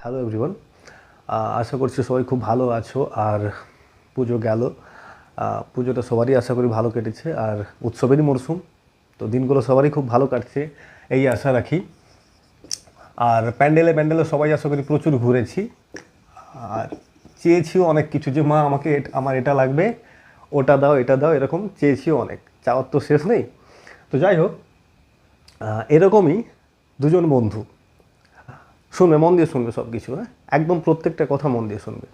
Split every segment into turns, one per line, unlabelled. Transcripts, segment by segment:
Hello everyone, আশা করছি সবাই খুব ভালো আছো। আর পুজো গেল, পুজোটা সবারই আশা করি ভালো কেটেছে। আর উৎসবেরই মরশুম, তো দিনগুলো সবারই খুব ভালো কাটছে এই আশা রাখি। আর প্যান্ডেলে প্যান্ডেলে সবাই আশা করি প্রচুর ঘুরেছি। আর চেয়েছিও অনেক কিছু, যে মা আমাকে আমার এটা লাগবে, ওটা দাও, এটা দাও, এরকম চেয়েছিও অনেক, চাওয়ার তো শেষ নেই। তো যাই হোক, এরকমই দুজন বন্ধু, শুনবে মন দিয়ে শুনবে সব কিছু, হ্যাঁ, একদম প্রত্যেকটা কথা মন দিয়ে শুনবে।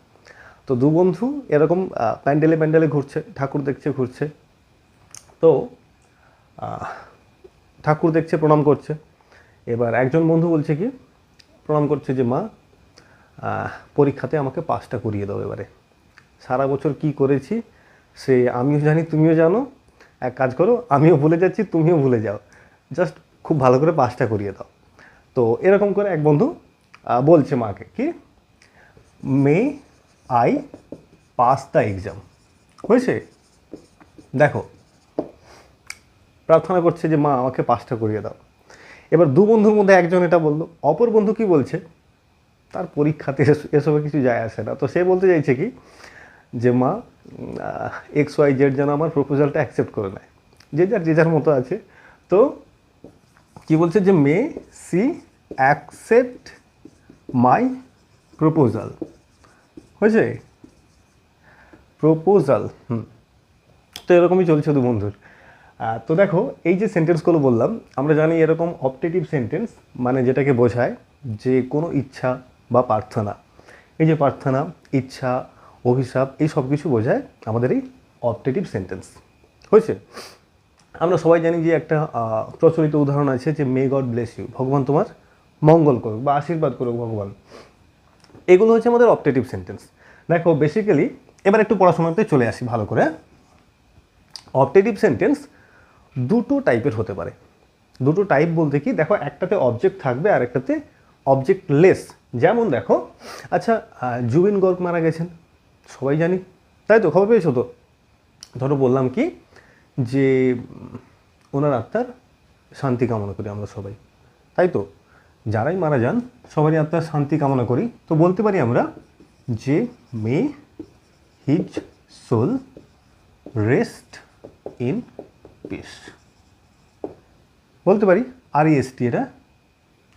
তো দু বন্ধু এরকম প্যান্ডেলে প্যান্ডেলে ঘুরছে, ঠাকুর দেখছে, ঘুরছে। তো ঠাকুর দেখছে, প্রণাম করছে। এবার একজন বন্ধু বলছে কি, প্রণাম করছে যে মা, পরীক্ষাতে আমাকে পাসটা করিয়ে দাও এবারে। সারা বছর কি করেছি সে আমিও জানি, তুমিও জানো। এক কাজ করো, আমিও ভুলে যাচ্ছি, তুমিও ভুলে যাও, জাস্ট খুব ভালো করে পাসটা করিয়ে দাও। তো এরকম করে এক বন্ধু বলছে মাকে কি, may I pass the exam. হয়েছে, দেখো, প্রার্থনা করছে যে মা আমাকে পাসটা করিয়ে দাও। এবার দু বন্ধুর মধ্যে একজন এটা বললো, অপর বন্ধু কি বলছে, তার পরীক্ষাতে এসবে কিছু যায় আসে না। তো সে বলতে চাইছে কি, যে মা এক্স ওয়াই জেড যেন আমার প্রপোজালটা অ্যাকসেপ্ট করে নেয়, যে যার মতো আছে। তো কি বলছে, যে মে সি অ্যাকসেপ্ট মাই প্রপোজাল। হয়েছে, প্রপোজাল। তো এরকমই চলছে দু বন্ধুর। তো দেখো, এই যে সেন্টেন্সগুলো বললাম, আমরা জানি এরকম অপটেটিভ সেন্টেন্স মানে যেটাকে বোঝায় যে কোনো ইচ্ছা বা প্রার্থনা। এই যে প্রার্থনা, ইচ্ছা, অভিশাপ, এই সব কিছু বোঝায় আমাদের এই অপটেটিভ সেন্টেন্স। হয়েছে, আমরা সবাই জানি যে একটা প্রচলিত উদাহরণ আছে যে মে গড ব্লেস ইউ, ভগবান তোমার মঙ্গল করুক বা আশীর্বাদ করুক ভগবান। এগুলো হচ্ছে আমাদের অপটেটিভ সেন্টেন্স। দেখো বেসিক্যালি, এবার একটু পড়াশোনাতে চলে আসি ভালো করে। অপটেটিভ সেন্টেন্স দুটো টাইপের হতে পারে। দুটো টাইপ বলতে কি, দেখো, একটাতে অবজেক্ট থাকবে আর একটাতে অবজেক্টলেস। যেমন দেখো, আচ্ছা, জুবিন গর্গ মারা গেছেন, সবাই জানি, তাই তো, খবর পেয়েছো তো। ধরো বললাম কি, যে ওনার আত্মার শান্তি কামনা করি আমরা সবাই, তাই তো, যারাই মারা যান সবারই আত্মার শান্তি কামনা করি। তো বলতে পারি আমরা যে may his soul rest in peace, বলতে পারি। আর ইএসটি, এটা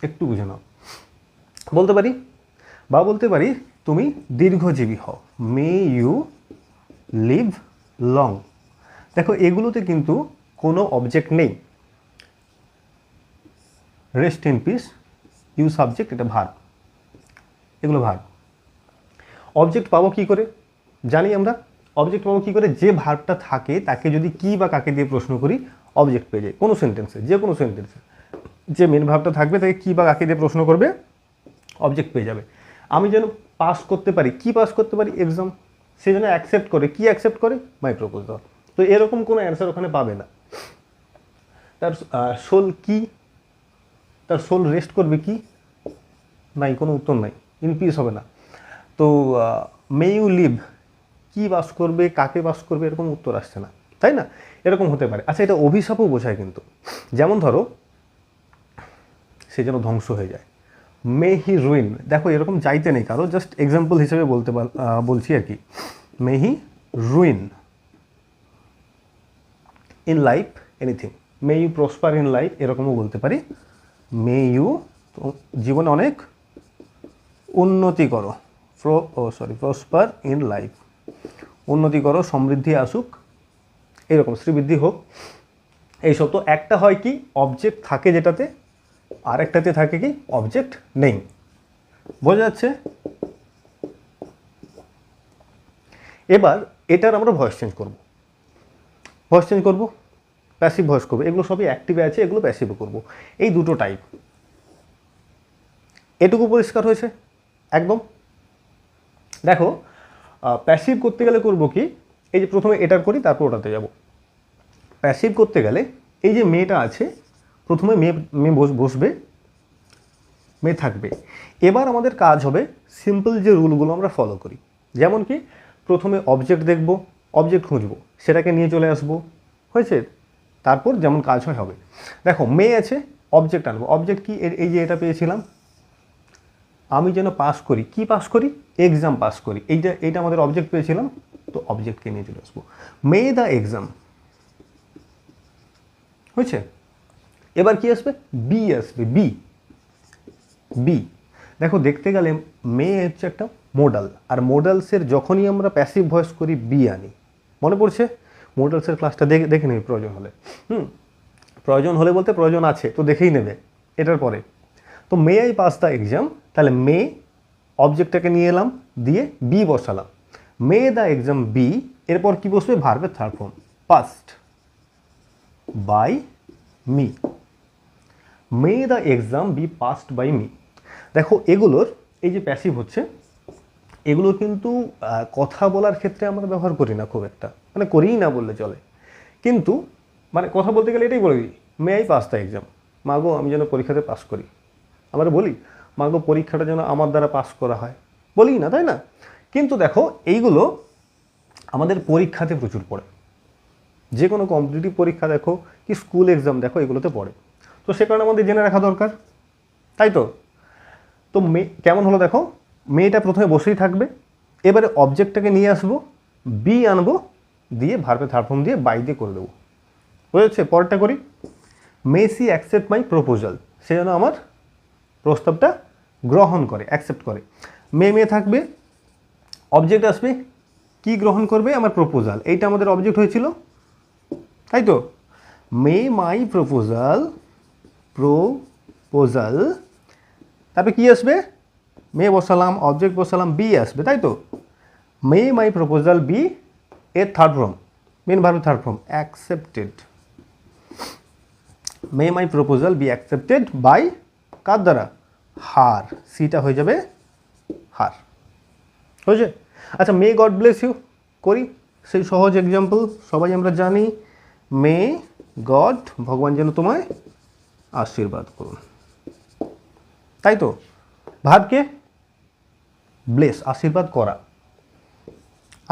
একটু বুঝে নাও। বলতে পারি, বা বলতে পারি তুমি দীর্ঘজীবী হও, মে ইউ লিভ লং। দেখো এগুলোতে কিন্তু কোনো অবজেক্ট নেই। Rest in peace, you subject, এটা ভার্ব, এগুলো ভার্ব। অবজেক্ট পাবো কি করে, জানি আমরা। অবজেক্ট পাবো কি করে, যে ভার্বটা থাকে তাকে যদি কি বা কাকে দিয়ে প্রশ্ন করি, অবজেক্ট পেয়ে যায় কোনো সেন্টেন্সে, যে কোনো সেন্টেন্সে। যে মেন ভার্বটা থাকবে তাকে কি বা কাকে দিয়ে প্রশ্ন করবে, অবজেক্ট পেয়ে যাবে। আমি যেন পাস করতে পারি, কি পাস করতে পারি, এক্সাম। সে যেন অ্যাকসেপ্ট করে, কি অ্যাকসেপ্ট করে, মাই প্রপোজাল। তো এরকম কোনো অ্যান্সার ওখানে পাবে না। তার সোল কি, তার সোল রেস্ট করবে কি, নাই, কোনো উত্তর নাই, ইন পিস হবে না। তো মে ইউ লিভ, কি বাস করবে, কাকে বাস করবে, এরকম উত্তর আসছে না, তাই না। এরকম হতে পারে। আচ্ছা, এটা অভিশাপও বোঝায় কিন্তু। যেমন ধরো, সে যেন ধ্বংস হয়ে যায়, মে হি রুইন। দেখো এরকম চাইতে নেই কারো, জাস্ট এক্সাম্পল হিসেবে বলছি আর কি। May he ruin in life anything, may you prosper in life, এরকমও বলতে পারি। মে ইউ জীবনে অনেক উন্নতি করো, প্রসপার ইন লাইফ, উন্নতি করো, সমৃদ্ধি আসুক, এরকম, শ্রীবৃদ্ধি হোক, এইসব। তো একটা হয় কি, অবজেক্ট থাকে যেটাতে, আর একটাতে থাকে কি, অবজেক্ট নেই। বোঝা যাচ্ছে। এবার এটার আমরা ভয়েস চেঞ্জ করব, প্যাসিভ ভয়েস করবো। এগুলো সবই অ্যাক্টিভে আছে, এগুলো প্যাসিভে করব। এই দুটো টাইপ, এটুকু পরিষ্কার হয়েছে একদম। দেখো, প্যাসিভ করতে গেলে করব কি, এই যে প্রথমে এটার করি, তারপর ওটাতে যাব। প্যাসিভ করতে গেলে এই যে মেয়েটা আছে, প্রথমে মেয়ে বসবে, মেয়ে থাকবে। এবার আমাদের কাজ হবে সিম্পল যে রুলগুলো আমরা ফলো করি। যেমন কি, প্রথমে অবজেক্ট দেখব, অবজেক্ট খুঁজবো, সেটাকে নিয়ে চলে আসবো। হয়েছে, তারপর যেমন কাজ হয় হবে। দেখো মেয়ে আছে, অবজেক্ট আনবো। অবজেক্ট কি, এই যে এটা পেয়েছিলাম, আমি যেন পাস করি, কি পাস করি, এক্সাম পাস করি, এইটা আমাদের অবজেক্ট পেয়েছিলাম, তো অবজেক্টকে নিয়ে চলে আসবো। মে দ্য এক্সাম হয়েছে। এবার কি আসবে, বি আসবে, বি বি দেখো দেখতে গেলে মে হচ্ছে একটা মোডাল, আর মোডালসের যখনই আমরা প্যাসিভ ভয়েস করি বি আনি। মনে পড়ছে, মোডালসের ক্লাসটা দেখে নেবে প্রয়োজন হলে। প্রয়োজন হলে বলতে প্রয়োজন আছে, তো দেখেই নেবে এটার পরে। তো may I pass the exam, তাহলে মে অবজেক্টটাকে নিয়ে এলাম, দিয়ে বি বসালাম, মে দ্য এক্সাম বি, এরপর কি বসবে, ভার্বের third form, passed by me, may the exam be passed by me. দেখো এগুলোর এই যে প্যাসিভ হচ্ছে, এগুলো কিন্তু কথা বলার ক্ষেত্রে আমরা ব্যবহার করি না খুব একটা, মানে করিই না বললে চলে। কিন্তু মানে কথা বলতে গেলে এটাই বলে দিই, may I pass the exam, মাগো আমি যেন পরীক্ষাতে পাস করি। আমরা বলি মাগো পরীক্ষাটা যেন আমার দ্বারা পাস করা হয়, বলি না, তাই না? কিন্তু দেখো এইগুলো আমাদের পরীক্ষাতে প্রচুর পড়ে, যে কোনো কম্পিটিটিভ পরীক্ষা দেখো কি স্কুল এক্সাম দেখো, এগুলোতে পড়ে। তো সে কারণে আমাদের জেনে রাখা দরকার, তাই তো। তো মে কেমন হলো দেখো, মেয়েটা প্রথমে বসেই থাকবে, এবারে অবজেক্টটাকে নিয়ে আসবো, বি আনবো, দিয়ে ভার্বের থার্ড ফর্ম দিয়ে বাই দিয়ে করে দেবো। বুঝেছে? পরেরটা করি, মে সি অ্যাকসেপ্ট মাই প্রপোজাল, সে যেন আমার প্রস্তাবটা গ্রহণ করে, অ্যাকসেপ্ট করে। মে থাকবে, অবজেক্ট আসবে, কি গ্রহণ করবে, আমার প্রপোজাল, এইটা আমাদের অবজেক্ট হয়েছিল, তাই তো। মে মাই প্রপোজাল, তারপরে কি আসবে, মে বসালাম, অবজেক্ট বসালাম, বি আসবে, তাই তো। মে মাই প্রপোজাল বি এর থার্ড ফর্ম, মেন ভার্বের third form, accepted, may my proposal be accepted by, কার দ্বারা, হার, সিটা হয়ে যাবে হার, হয়েছে। আচ্ছা, মে গড ব্লেস ইউ করি, সেই সহজ এক্সাম্পল সবাই আমরা জানি, মে গড, ভগবান যেন তোমায় আশীর্বাদ করুন, তাই তো। ভার্বকে ব্লেস, আশীর্বাদ করা,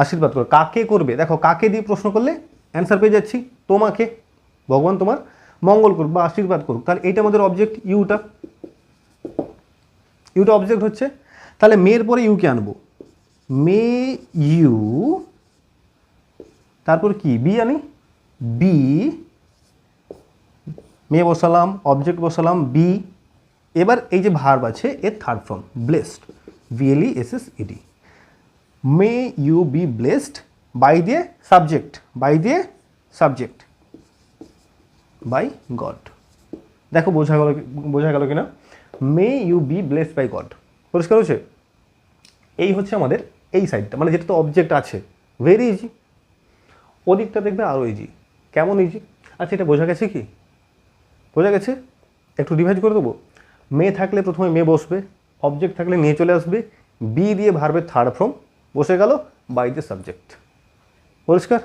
আশীর্বাদ করা, কাকে করবে, দেখো কাকে দিয়ে প্রশ্ন করলে অ্যান্সার পেয়ে যাচ্ছি, তোমাকে, ভগবান তোমার মঙ্গল করুক বা আশীর্বাদ করুক, তাহলে এইটা আমাদের অবজেক্ট, ইউটা অবজেক্ট হচ্ছে। তাহলে মেয়ের পরে ইউকে আনবো, মে ইউ, তারপর কি, বি আনি, বি, মে বসালাম, অবজেক্ট বসালাম, বি, এবার এই যে ভার্ব আছে এর third form, blessed, VLESSED, may you be blessed by দিয়ে সাবজেক্ট, বাই গড। দেখো বোঝা গেল কিনা, may you be blessed by God, পরিষ্কার হচ্ছে। এই হচ্ছে আমাদের এই সাইডটা, মানে যেটা তো অবজেক্ট আছে, ভেরি ইজি। ওদিকটা দেখবে আরও ইজি। কেমন ইজি? আচ্ছা, এটা বোঝা গেছে কি? বোঝা গেছে? একটু রিভাইজ করে দেবো। মে থাকলে প্রথমে মে বসবে, অবজেক্ট থাকলে নিয়ে চলে আসবে, বি দিয়ে ভার্বের থার্ড ফর্ম বসে গেল, বাই দ্য সাবজেক্ট। পরিষ্কার?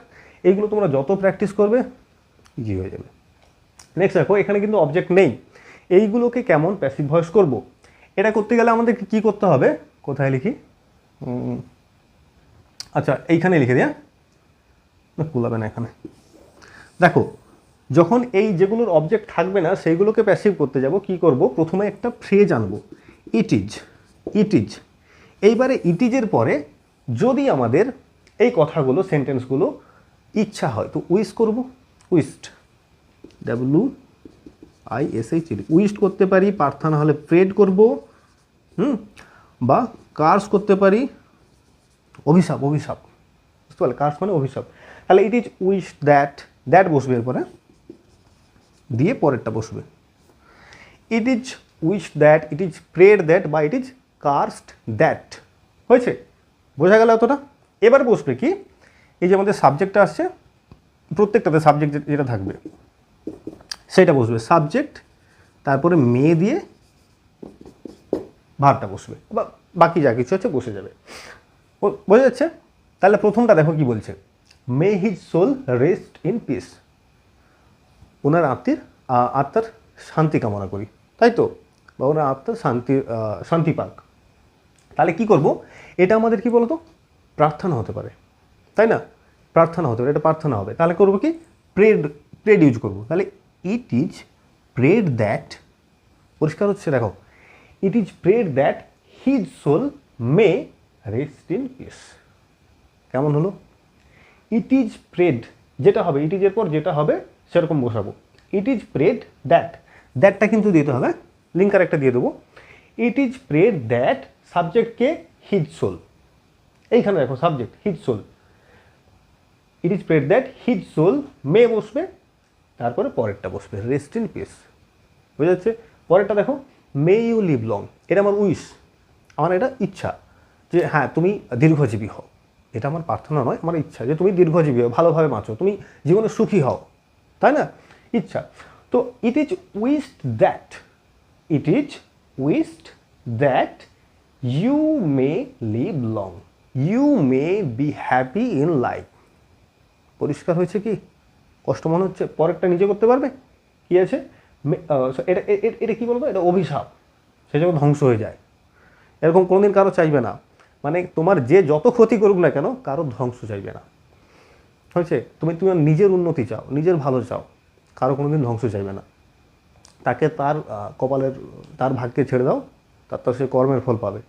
এইগুলো তোমরা যত প্র্যাকটিস করবে ইজি হয়ে যাবে। নেক্সট দেখো, এখানে কিন্তু অবজেক্ট নেই, এইগুলোকে কেমন প্যাসিভ ভয়েস করব, এটা করতে গেলে আমাদের কি করতে হবে, কোথায় লিখি, আচ্ছা এইখানে লিখে দিয়া, কুলাবে না এখানে। দেখো, যখন এই যেগুলোর অবজেক্ট থাকবে না সেইগুলোকে প্যাসিভ করতে যাব, কি করব, প্রথমে একটা ফ্রেজ আনবো, ইট ইজ। এইবারে ইট ইজের পরে যদি আমাদের এই কথাগুলো, সেন্টেন্সগুলো ইচ্ছা হয় তো উইশ করব, উইস্ট, WISH, উইস্ট করতে পারি, প্রার্থনা হলে প্রেড করব, বা কার্স করতে পারি, অভিশাপ, বুঝতে পারলে, কার্স মানে অভিশাপ। তাহলে ইট ইজ উইশ দ্যাট বসবে, এরপরে দিয়ে পরেরটা বসবে, it is wish that, it is prayed that, বা ইট ইজ কার্সড দ্যাট। হয়েছে? বোঝা গেল এতটা? এবার বসবে কি, এই যে আমাদের সাবজেক্টটা আসছে, প্রত্যেকটাতে সাবজেক্ট যেটা থাকবে সেটা বসবে, সাবজেক্ট, তারপরে মে দিয়ে ভার্বটা বসবে, বা বাকি যা কিছু আছে বসে যাবে। বোঝা যাচ্ছে? তাহলে প্রথমটা দেখো কি বলছে, may his soul rest in peace, ওনার আত্মার শান্তি কামনা করি, তাই তো, বা ওনার আত্মার শান্তি পাক। তাহলে কি করব, এটা আমাদের কি বলতো, প্রার্থনা হতে পারে, তাই না, প্রার্থনা হতে পারে, এটা প্রার্থনা হবে। তাহলে করবো কি, প্রেড ইউজ করবো। তাহলে ইট ইজ প্রেড দ্যাট, পরিষ্কার হচ্ছে দেখো, it is prayed that his soul may rest in peace. কেমন হলো? ইট ইজ প্রেড, যেটা হবে ইট ইজের পর যেটা হবে সেরকম বসাবো। ইট ইজ প্রেড দ্যাট, দ্যাটটা কিন্তু দিতে হবে, লিঙ্কার একটা দিয়ে দেবো। ইট ইজ প্রেড দ্যাট, সাবজেক্টকে হিজ সোল, এইখানে দেখো subject his soul. It is prayed that his soul may বসবে, তারপরে পরেরটা বসবে রেস্ট ইন পিস। বুঝা যাচ্ছে? পরেরটা দেখো, মে ইউ লিভ লং, এটা আমার উইশ, আমার এটা ইচ্ছা যে হ্যাঁ তুমি দীর্ঘজীবী হও। এটা আমার প্রার্থনা নয়, আমার ইচ্ছা যে তুমি দীর্ঘজীবী হও, ভালোভাবে বাঁচো, তুমি জীবনে সুখী হও, তাই না? ইচ্ছা। তো it is wished that, it is wished that you may live long, you may be happy in life. পরিষ্কার হয়েছে কি? কষ্ট মনে হচ্ছে? পরেরটা নিজে করতে পারবে? কি আছে? এটা এটা কী বলবো? এটা অভিশাপ, সে যখন ধ্বংস হয়ে যায়। এরকম কোনোদিন কারো চাইবে না, মানে তোমার যে যত ক্ষতি করুক না কেন কারো ধ্বংস চাইবে না। হয়েছে? তুমি তোমার নিজের উন্নতি চাও, নিজের ভালো চাও, কারো কোনোদিন ধ্বংস চাইবে না। তাকে তার কপালের, তার ভাগ্যে ছেড়ে দাও, তার সে কর্মের ফল পাবে।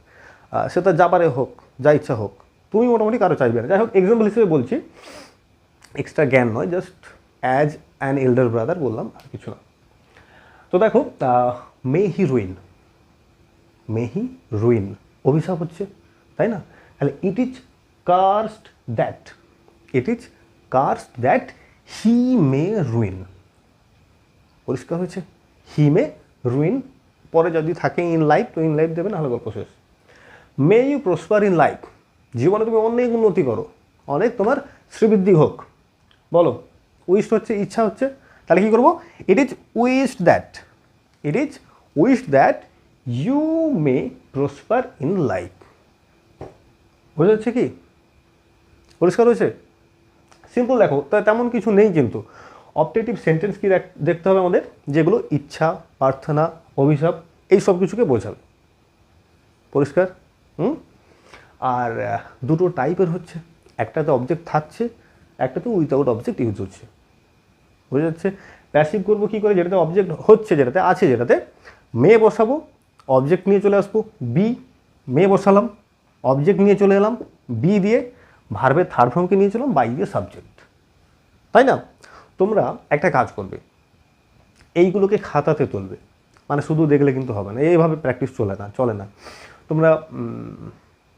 সে তার যা পারে হোক, যা ইচ্ছা হোক, তুমি মোটামুটি কারো চাইবে না। যাই হোক, এক্সাম্পল হিসেবে বলছি, এক্সট্রা জ্ঞান নয়, just as an elder brother বললাম, আর কিছু না। তো দেখো, মে he ruin, May he ruin অভিশাপ হচ্ছে, তাই না? তাহলে it is cursed that, it is cursed that he may ruin. পরিষ্কার হয়েছে? হি মে রুইন, পরে যদি থাকে ইন লাইফ তো ইন লাইফ দেবে, না হলে গল্প শেষ। May you prosper in life, জীবনে তুমি অনেক উন্নতি করো, অনেক তোমার শ্রীবৃদ্ধি হোক। বলো, উইশড হচ্ছে ইচ্ছা হচ্ছে, তাহলে কী করবো? It is wished that, it is wished that you may prosper in life. বোঝা যাচ্ছে কি? পরিষ্কার হয়েছে? সিম্পল। দেখো, তা তেমন কিছু নেই, কিন্তু অপটেটিভ সেন্টেন্স কি দেখতে হবে আমাদের, যেগুলো ইচ্ছা, প্রার্থনা, অভিশাপ এই সব কিছুকে বোঝাবে। পরিষ্কার? আর দুটো টাইপের হচ্ছে, একটাতে অবজেক্ট থাকছে, একটাতে উইথাউট অবজেক্ট ইউজ হচ্ছে। বোঝা যাচ্ছে? প্যাসিভ করবো কী করে? যেটাতে অবজেক্ট হচ্ছে, যেটাতে আছে, যেটাতে মে বসাবো, অবজেক্ট নিয়ে চলে আসবো বি, মে বসালাম, অবজেক্ট নিয়ে চলে এলাম বি দিয়ে, ভার্বের থার্ড ফর্মকে নিয়ে চলাম বাই দিয়ে সাবজেক্ট, তাই না? তোমরা একটা কাজ করবে, এইগুলোকে খাতাতে তুলবে, মানে শুধু দেখলে কিন্তু হবে না, এইভাবে প্র্যাকটিস চলে না। তোমরা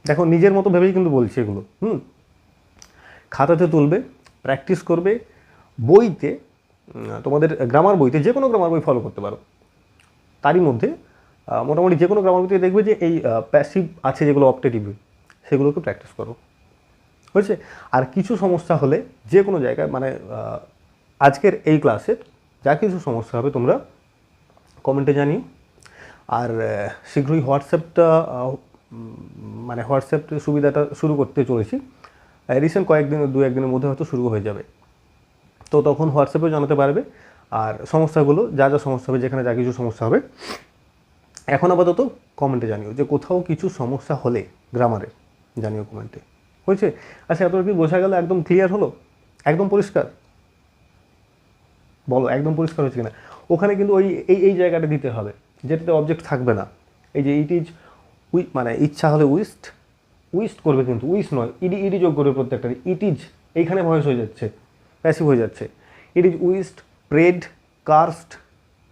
দেখো, নিজের মতো ভেবেই কিন্তু বলছি এগুলো। খাতাতে তুলবে, প্র্যাকটিস করবে। বইতে, তোমাদের গ্রামার বইতে, যে কোনো গ্রামার বই ফলো করতে পারো, তারই মধ্যে মোটামুটি যে কোনো গ্রামার বইতে দেখবে যে এই প্যাসিভ আছে যেগুলো অপটেটিভ, সেগুলোকে প্র্যাকটিস করো। হয়েছে? আর কিছু সমস্যা হলে যে কোনো জায়গায়, মানে আজকের এই ক্লাসের যা কিছু সমস্যা হবে তোমরা কমেন্টে জানিও। আর শীঘ্রই হোয়াটসঅ্যাপটা, মানে হোয়াটসঅ্যাপ সুবিধাটা শুরু করতে চলেছি, রিসেন্ট দু একদিনের মধ্যে হয়তো শুরু হয়ে যাবে। তো তখন হোয়াটসঅ্যাপেও জানাতে পারবে, আর সমস্যাগুলো যা যা সমস্যা হবে, যেখানে যা কিছু সমস্যা হবে, এখন আপাতত কমেন্টে জানিও যে কোথাও কিছু সমস্যা হলে গ্রামারে জানিও কমেন্টে। হয়েছে? আচ্ছা, এত কি বোঝা গেল? একদম ক্লিয়ার হলো? একদম পরিষ্কার? বলো, একদম পরিষ্কার হচ্ছে কিনা? ওখানে কিন্তু ওই এই জায়গাটা দিতে হবে যেটাতে অবজেক্ট থাকবে না। এই যে ইট ইজ মানে ইচ্ছা হলে উইস্ট করবে, কিন্তু উইস নয়, ইডি যোগ করবে প্রত্যেকটা। ইট ইজ এইখানে ভয়েস হয়ে যাচ্ছে, প্যাসিভ হয়ে যাচ্ছে। It is wished, prayed, cursed,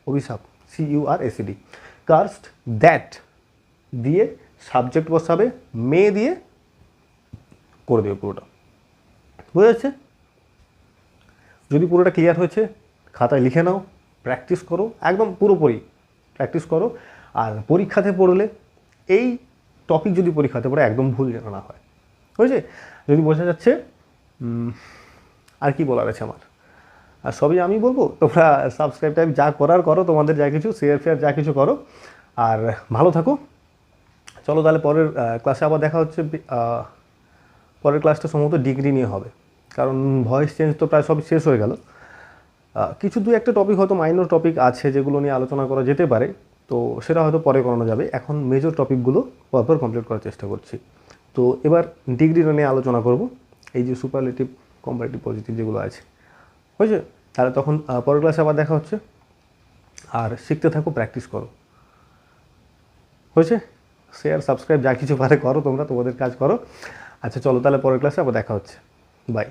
অভিশাপ, CURSED, কার্সড দ্যাট দিয়ে সাবজেক্ট বসাবে, মে দিয়ে করে দেবে পুরোটা। বুঝা যাচ্ছে? যদি পুরোটা ক্লিয়ার হয়েছে, খাতায় লিখে নাও, প্র্যাকটিস করো, একদম পুরোপুরি প্র্যাকটিস করো। আর পরীক্ষাতে পড়লে, এই টপিক যদি পরীক্ষাতে পড়ে একদম ভুল যেন না হয়। হয়েছে? যদি বোঝা যাচ্ছে, আর কি বলার আছে আমার? আর সবই আমি বলবো, তোমরা সাবস্ক্রাইব টাইপ যা করার করো, তোমাদের যা কিছু শেয়ার যা কিছু করো, আর ভালো থাকো। চলো তাহলে পরের ক্লাসে আবার দেখা হচ্ছে। পরের ক্লাসটা সম্ভবত ডিগ্রি নিয়ে হবে, কারণ ভয়েস চেঞ্জ তো প্রায় সব শেষ হয়ে গেল। কিছু দু একটা টপিক হয়তো মাইনর টপিক আছে যেগুলো নিয়ে আলোচনা করা যেতে পারে, তো সেটা হয়তো পরে করানো যাবে। এখন মেজর টপিকগুলো পরপর কমপ্লিট করার চেষ্টা করছি। তো এবার ডিগ্রি নিয়ে আলোচনা করব, এই যে সুপারলেটিভ, কম্পারেটিভ, পজিটিভ যেগুলো আছে। হয়েছে? তাহলে তখন পরের ক্লাসে আবার দেখা হচ্ছে। আর শিখতে থাকো, প্র্যাকটিস করো। হয়েছে? শেয়ার সাবস্ক্রাইব যা কিছু পারে করো, তোমরা তোমাদের কাজ করো। আচ্ছা চলো তাহলে পরের ক্লাসে আবার দেখা হচ্ছে। বাই।